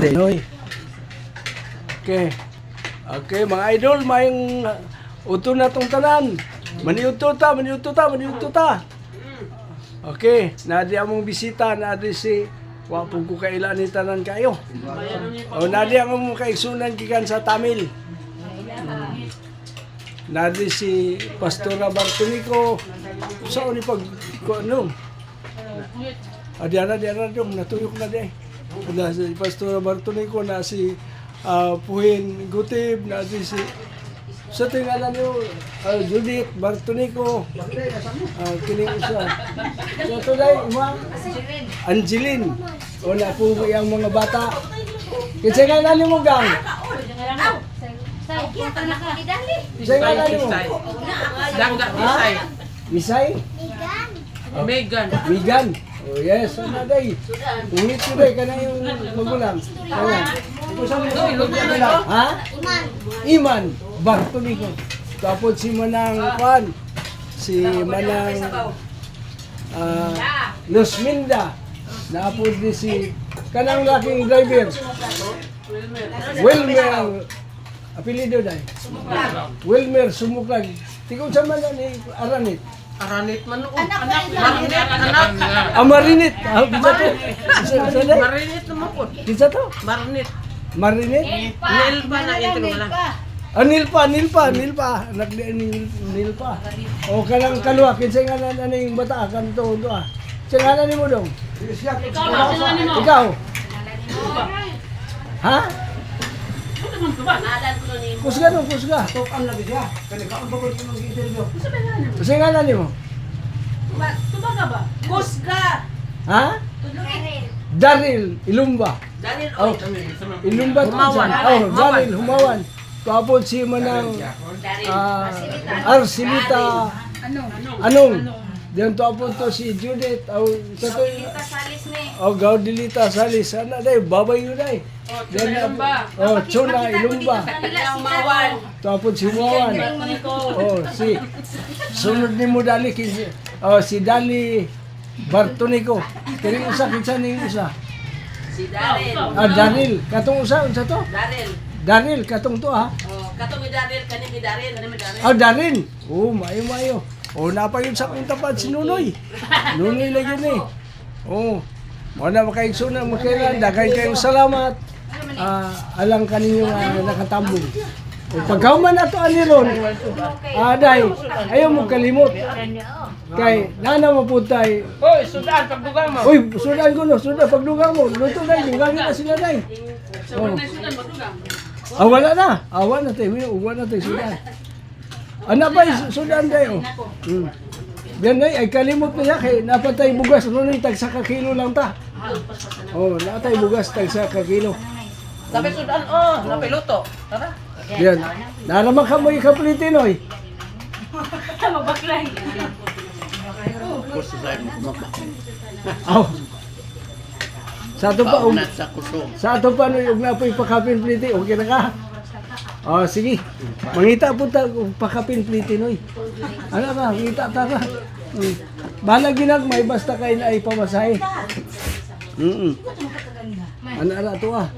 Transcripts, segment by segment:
natin. Okay. Okay, mga idol, mayong uto na tong tanan. Maniuto ta. Okay, nadi among bisita, nadi si wapong ko kailan ni tanan kayo. O nadi among kaigsunan gikan sa Tamil. Nadi si Pastora Bartonico. Saan ni pag ano? Diana dong natuyok na di. Na si Pastora Bartonico, na si Puhin Gutib, na si sa tingalan niyo, Judith Bartonico, kiling isa. So today, Angeline. Wala po yung mga bata. Kasi nga mo gang. Kasi nga mo. Dangga Misay. Misay? Megan. Oh yes, ano day? Ungit ko day, kana yung magulang. Ha? Iman. Bartonico. Tapos si Manang Juan. Si Manang Luzminda. Naapod ni si kanang laking driver. Wilmer. Apelido day. Wilmer Sumuklag. Tingog sa man ni Aranit. Aranit man o. Marinit, anak. Marinit. Bisa to. Marinit naman po. Bisa to. Marinit. Nilpa na ito lang. Nilpa. Nilpa. O kanang kalwa, kinsa nga na yung bata, kanto do ah. Kinsa nga nimo dong? Ikaw. Ha? Kusga. Ang labi siya. Kaya kaon pa ko ng interview. Kinsa nga nimo? Tumaga ba? Kusga! Ha? Daril Ilumba. Dahil, Oh, Ilumba to. Humawan. Oh, Daril Humawan. Tapos si Manang Arsilita Anong? Diyan tapos to si Judith. Gaudilita Salis. Ano day? Babay yun day. Chona Ilumba. Tapos si Humawan. Si sunod ni mo dali si Dali Bartonico. Kini usa kinsa ning isa? Si Daryl. Daril. Katong usa unsa to? Daril katong to ha. Katong Daryl, kanimi Daryl. Darin. Mayo. Na pa yun sa akong tapat si Nunoy. Nunoy lang yun eh. Muna makaigsunan mo kailan. Dagay kayong salamat. Alang kaninyo nakatambong. Pagkauman na to aniron. Day, ayaw mo kalimot. Kay nana mo putay. Hoy, sudan pagdugang mo. Uy, sudan ko no. Sudan pagdugang mo. Luto day. Dugangin na sila day. Wala na. Awan na tayo. Uwan na tayo sudan. Ano ba sudan tayo? Yan ay kalimot niya kay napatay bugas. Ano tag sa kakilo lang ta. Natay bugas tag sa kakilo. Sabi sudan, napiluto. Tara. Yan. Naraman ka mo ikaplitin oy. Mabaklay. Sa ato pa sa ato pa no yung napoy pakapin pliti. Okay na ka? Sige. Mangita po ta pakapin pliti noy. Ano ka? Mangita ta ka. Bahala ginag may basta kay na ay pamasahe. Ano ara to ah?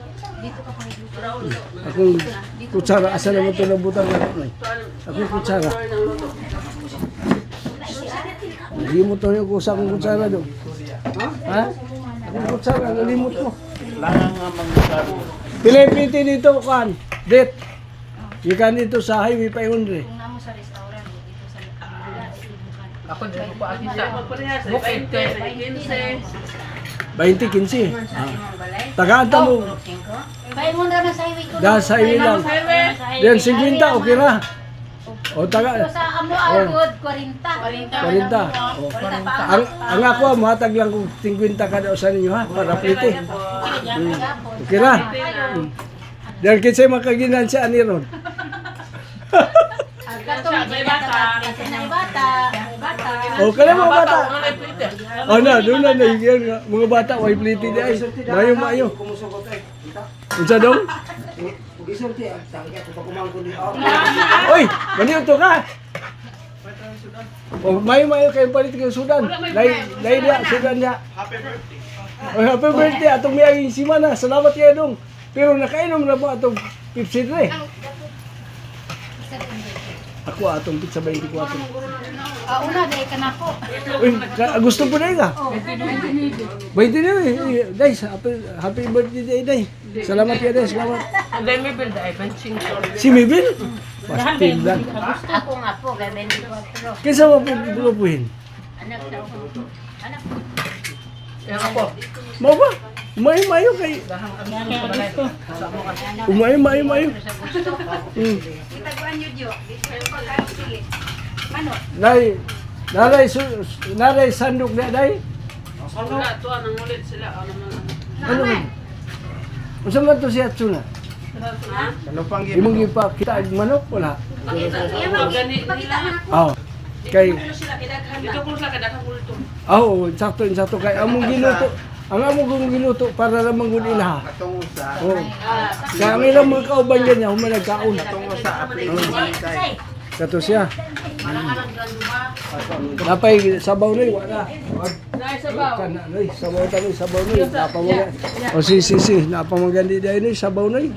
Akong kutsara asa naman ito nabutang na akong kutsara. Hindi mo ito yung kusa akong kutsara doon. Ha? Akong kutsara, nalimot ko. Pilipiti dito kan, det. Ikan dito sa highway 500. Ako din ko pa akita. Bukid kay 20-15. Tagaanta mo. Dahil sa highway lang. Then 50, okay na. Sa amo agud 40. 40. Ang ako mahatag lang kung 50 kada sa ninyo ha, para plite. Okay na. Dahil kinsay makaginan siya ani ron. May bata. Kaya mga bata. Doon na mga bata, way plite di ay. Mayo. Unsa dong? Gisulti ang tanggi ako pa kumangko di. Oy, maniyo to ka. Mayo kayo palit kay Sudan. Dai dia Sudan dia. Oh, happy birthday atong miyaging simana. Salamat kayo dong. Pero nakainom na ba atong Pepsi Tre? Ako atong pizza 24. Una dahil ka na po. Uy, gusto po na ka? 29. Day, happy birthday day. Salamat kayo day, salamat. Ang dami bilda ay benching ko. Si Mibel? Pastil lang. Ako nga po, kaya 24. Kinsa mo po bulupuhin? Anak sa ako. Anak. Yan ako. Mau ba? Mayo kay. Dahang ano sa balay. Sa mo kasi. Mayo. Hmm. Itaguan nyo, Diyo. Dito yung pagkakasili. Mano? Naray sandok na day. Wala, tuwa nang ulit sila. Ano man. Ano man? Unsa man to si Atsuna? Ha? Imong ipakita ang manok wala. Pakita gani nila. Oh. Kay Ano sila kidaghan na. Dito ko sila kadaghang kulto. sakto kay among giluto. Ang among giluto para lamang gud ilaha. Katong sa Oh. Kaya ang ilang mga kauban niya human nagkaon. katong sa application. Kato siya. Alang-alang ganduma. Napay sabaw ni wala. Dahil sa baw. Kana noy sabaw tani sabaw noy napamaganda. O si napamaganda dai noy sabaw noy.